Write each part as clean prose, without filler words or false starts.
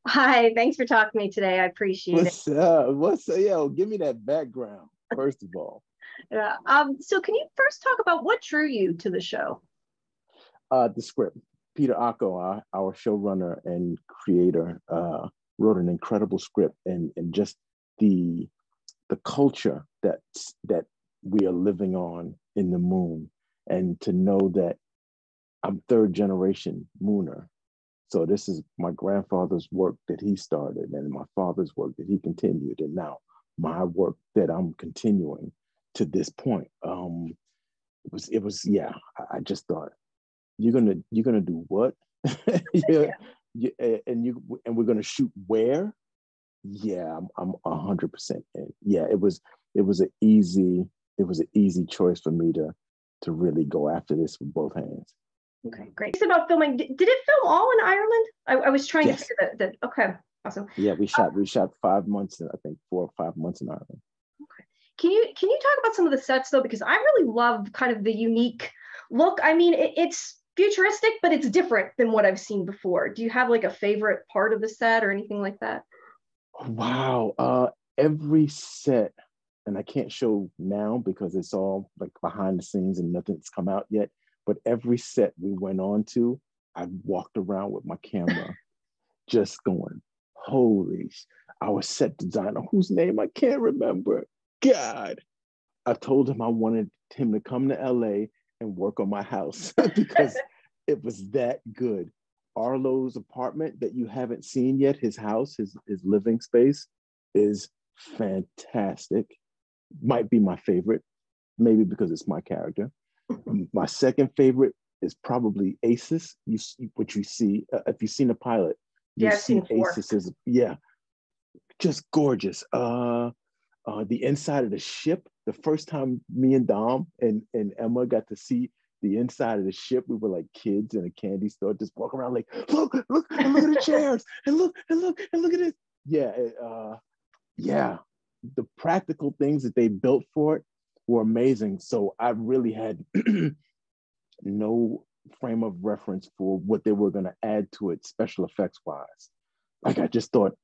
Hi, thanks for talking to me today. I appreciate it. What's up? What's up? Yo, give me that background, first of all. So can you first talk about what drew you to the show? The script. Peter Acco, our showrunner and creator, wrote an incredible script, and just the the culture that we are living on in the moon, and to know that I'm third generation Mooner. So this is my grandfather's work that he started, and my father's work that he continued, and now my work that I'm continuing to this point. It was yeah. I just thought you're gonna do what? Yeah, and we're gonna shoot where? Yeah, I'm 100% in. Yeah, it was an easy choice for me to really go after this with both hands. Okay, great. It's about filming. Did it film all in Ireland? I was trying to Yes. figure that. Okay, awesome. Yeah, we Uh, shot we shot 5 months, I think 4 or 5 months in Ireland. okay. Can you talk about some of the sets though? Because I really love kind of the unique look. I mean, it's futuristic, but it's different than what I've seen before. Do you have like a favorite part of the set or anything like that? Wow. Every set, and I can't show now because it's all like behind the scenes and nothing's come out yet. But every set we went on to, I walked around with my camera just going, holy, our set designer, whose name I can't remember. God, I told him I wanted him to come to LA and work on my house because it was that good. Arlo's apartment that you haven't seen yet, his house, his living space is fantastic. Might be my favorite, maybe because it's my character. My second favorite is probably Aces. What you see, if you've seen the pilot, you Yeah, I've seen see four. Aces is, yeah, just gorgeous. The inside of the ship. The first time me and Dom and Emma got to see the inside of the ship, we were like kids in a candy store, just walking around like, look, and look at the chairs, and look at this. Yeah, yeah. The practical things that they built for it were amazing. So I really had no frame of reference for what they were going to add to it, special effects wise. Like I just thought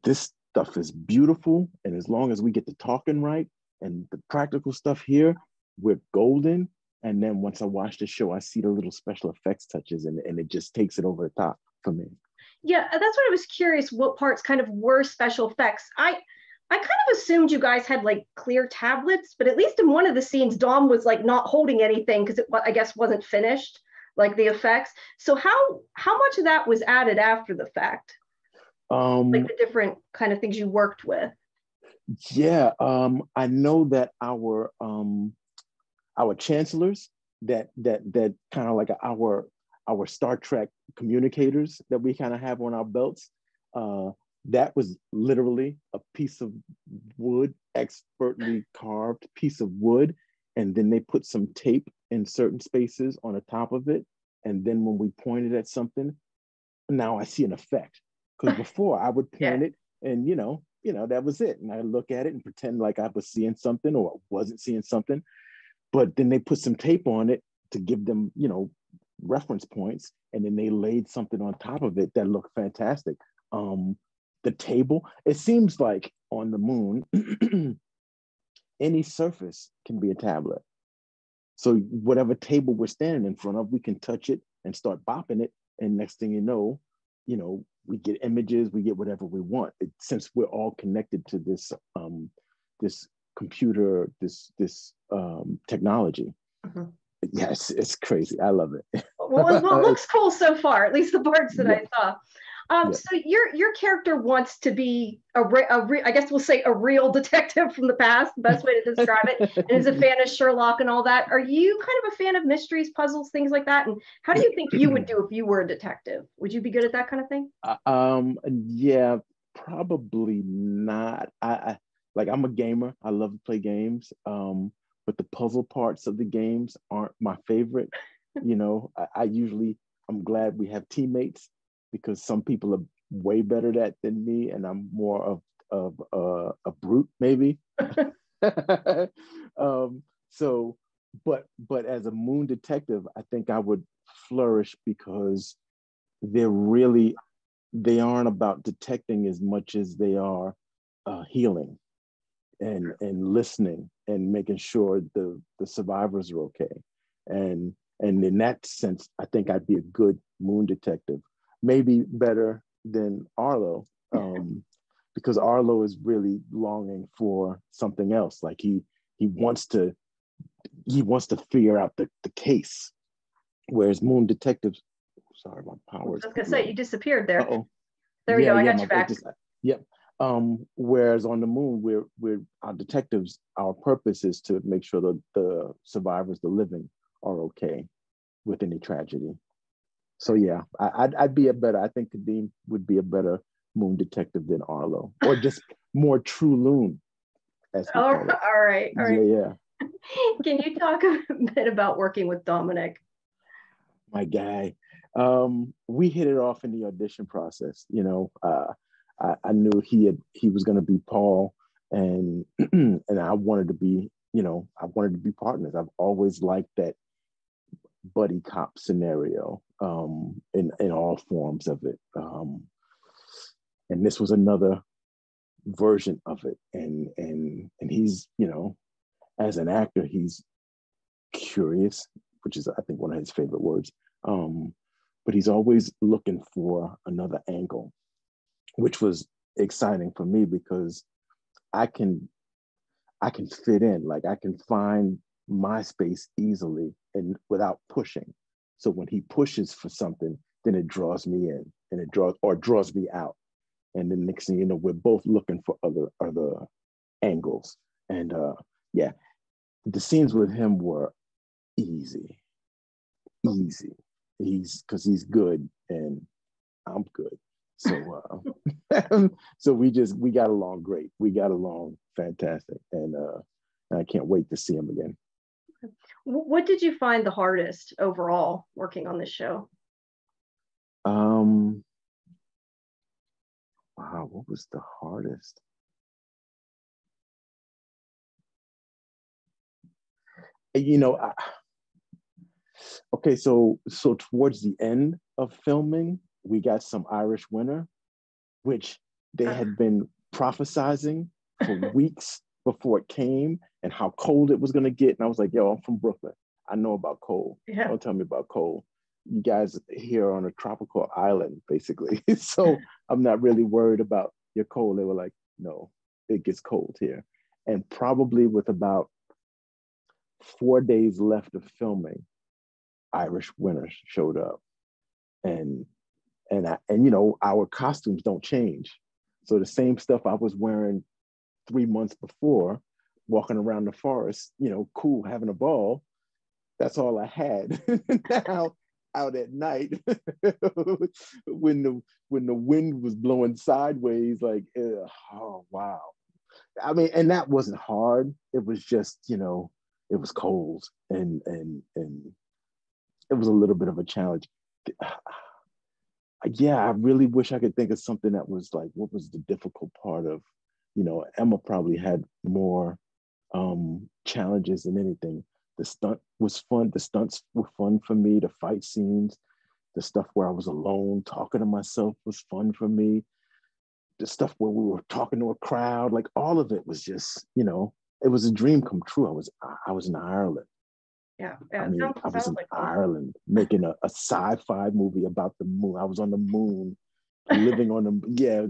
this stuff is beautiful. And as long as we get the talking right and the practical stuff here, we're golden. And then once I watch the show, I see the little special effects touches, and it just takes it over the top for me. Yeah, that's what I was curious. What parts kind of were special effects? I kind of assumed you guys had like clear tablets, but at least in one of the scenes, Dom was like not holding anything because it, I guess, wasn't finished, like the effects. So how much of that was added after the fact, like Um, the different kind of things you worked with? yeah, I know that our chancellors, that kind of like our Star Trek communicators that we kind of have on our belts. Uh, that was literally a piece of wood, expertly carved piece of wood, and then they put some tape in certain spaces on the top of it. And then when we pointed at something, now I see an effect. Because before I would Yeah. point it, and that was it. And I look at it and pretend like I was seeing something or wasn't seeing something, but then they put some tape on it to give them, reference points, and then they laid something on top of it that looked fantastic. The table, it seems like on the moon, any surface can be a tablet. So whatever table we're standing in front of, we can touch it and start bopping it, and next thing we get images, we get whatever we want. Since we're all connected to this computer, this technology. Mhm. Yes, it's crazy. I love it. Well, it looks cool so far, at least the parts that Yeah, I saw. yeah. So your character wants to be I guess we'll say a real detective from the past, the best way to describe it, and is a fan of Sherlock and all that. Are you kind of a fan of mysteries, puzzles, things like that? And how do you think you would do if you were a detective? Would you be good at that kind of thing? Yeah, probably not. Like I'm a gamer. I love to play games. But the puzzle parts of the games aren't my favorite. I usually I'm glad we have teammates because some people are way better at than me, and I'm more of a brute maybe. um, so, but as a moon detective, I think I would flourish because there really they aren't about detecting as much as they are healing and listening and making sure the survivors are okay. And in that sense, I think I'd be a good moon detective, maybe better than Arlo, because Arlo is really longing for something else. Like he wants to figure out the case, whereas moon detectives. Sorry, my power's. I was gonna say you disappeared there. Uh-oh. There we Yeah, go. I yeah, got you back. Yep. Whereas on the moon, we're our detectives. Our purpose is to make sure that the survivors, the living, are okay with any tragedy. So yeah, I'd be a better. I think Kadeem would be a better moon detective than Arlo, or just more true loon, as we call it. All right. Yeah. Can you talk a bit about working with Dominic? My guy. We hit it off in the audition process. You know, I knew he was going to be Paul, and and I wanted to be, I wanted to be partners. I've always liked that buddy cop scenario, in all forms of it. And this was another version of it. And he's, as an actor, he's curious, which is, I think, one of his favorite words. But he's always looking for another angle, which was exciting for me because I can fit in, like I can find my space easily and without pushing. So when he pushes for something, then it draws me in, and it draws me out. And then next thing you know, we're both looking for other angles. And yeah, the scenes with him were easy. Because he's good and I'm good. So so we got along great. We got along fantastic, and I can't wait to see him again. What did you find the hardest overall working on this show? Wow, what was the hardest? Okay, so towards the end of filming, we got some Irish winter, which they had been prophesizing for weeks before it came, and how cold it was going to get. And I was like, yo, I'm from Brooklyn. I know about cold. Yeah. Don't tell me about cold. You guys here on a tropical island, basically. So I'm not really worried about your cold. They were like, no, it gets cold here. And probably with about 4 days left of filming, Irish winter showed up. And our costumes don't change. So the same stuff I was wearing 3 months before, walking around the forest, cool, having a ball, that's all I had. Now out at night, when the wind was blowing sideways, like, oh wow. I mean, and that wasn't hard. It was just, it was cold, and it was a little bit of a challenge. Yeah, I really wish I could think of something that was like, what was the difficult part of, Emma probably had more challenges than anything. The stunt was fun. The stunts were fun for me. The fight scenes, the stuff where I was alone talking to myself was fun for me. The stuff where we were talking to a crowd, like all of it was just, it was a dream come true. I was in Ireland. Yeah. I mean, I was in Ireland making a sci-fi movie about the moon. I was on the moon, living on the, yeah,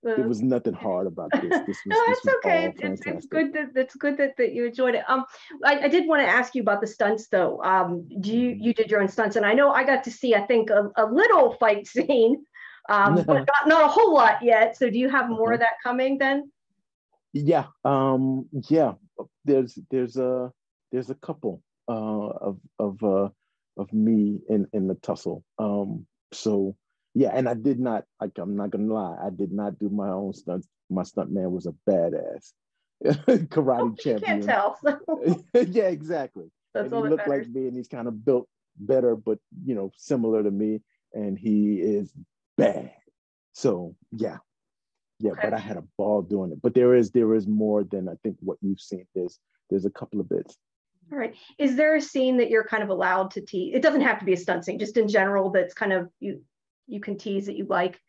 there was nothing hard about this. This was, no, that's okay. It's good that you enjoyed it. I did want to ask you about the stunts though. You did your own stunts, and I know I got to see, I think, a little fight scene, but not a whole lot yet. So do you have more of that coming then? Yeah. Yeah. There's a couple of me in the tussle. So yeah, and I did not, like, I'm not gonna lie, I did not do my own stunts. My stunt man was a badass karate champion. You can't tell. Yeah, exactly. That's and he looked like me, and he's kind of built better, but similar to me, and he is bad. So yeah. Okay. But I had a ball doing it. But there is more than I think what you've seen. There's a couple of bits. All right. Is there a scene that you're kind of allowed to tease? It doesn't have to be a stunt scene, just in general, that's kind of you can tease that you like.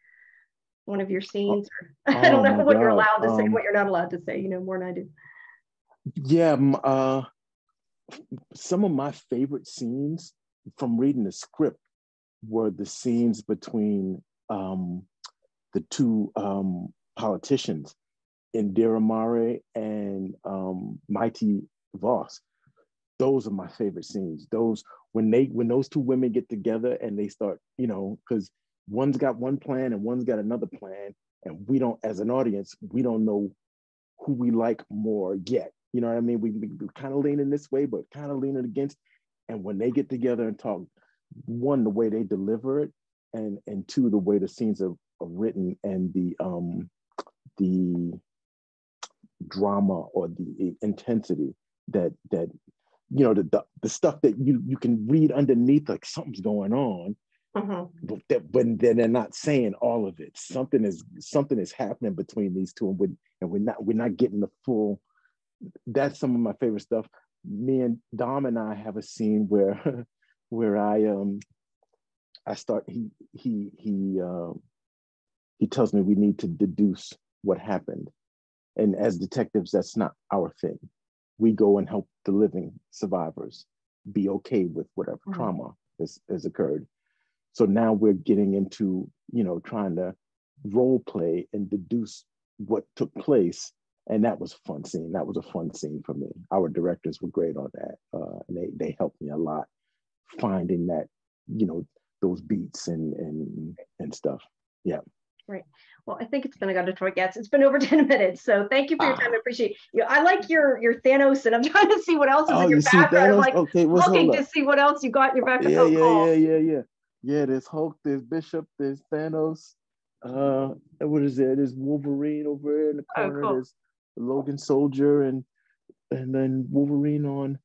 one of your scenes? Or I Oh don't know my what you're God. allowed to say, what you're not allowed to say, you know more than I do. Yeah, some of my favorite scenes from reading the script were the scenes between the two politicians, Indira Mare and Mighty Voss. Those are my favorite scenes. Those when those two women get together and they start, because one's got one plan and one's got another plan, and we don't, as an audience, we don't know who we like more yet. You know what I mean? We kind of leaning this way, but kind of leaning against. And when they get together and talk, one, the way they deliver it, and two, the way the scenes are written, and the drama or the intensity that the stuff that you can read underneath, like something's going on, but then they're not saying all of it. Something is happening between these two, and we're not getting the full. That's some of my favorite stuff. Me and Dom and I have a scene where where I start. He tells me we need to deduce what happened, and as detectives, that's not our thing. We go and help the living survivors be okay with whatever trauma has occurred. So now we're getting into, trying to role play and deduce what took place. And that was a fun scene. That was a fun scene for me. Our directors were great on that. And they helped me a lot finding that, those beats and stuff. Yeah. Right. Well, I think it's been a Detroit Gets. It's been over 10 minutes. So thank you for your time. I appreciate you. I like your Thanos, and I'm trying to see what else is in your background. I'm like looking to see what else you got in your background. Yeah, there's Hulk, there's Bishop, there's Thanos. What is there? There's Wolverine over there in the corner. Cool. There's Logan Soldier and then Wolverine on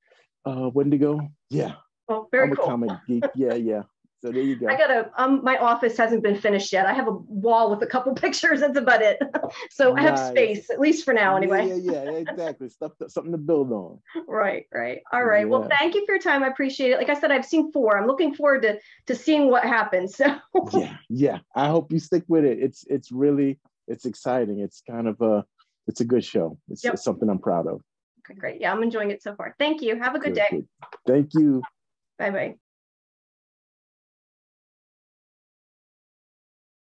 Wendigo. Yeah. Oh, very cool. I'm a comic geek. Yeah. So there you go. I gotta, my office hasn't been finished yet. I have a wall with a couple pictures. That's about it. So nice. I have space, at least for now anyway. Yeah, exactly. Something to build on. Right. All right. Yeah. Well, thank you for your time. I appreciate it. Like I said, I've seen 4. I'm looking forward to seeing what happens. So yeah. I hope you stick with it. It's exciting. It's kind of it's a good show. It's something I'm proud of. Okay, great. Yeah, I'm enjoying it so far. Thank you. Have a good day. Thank you. Bye-bye.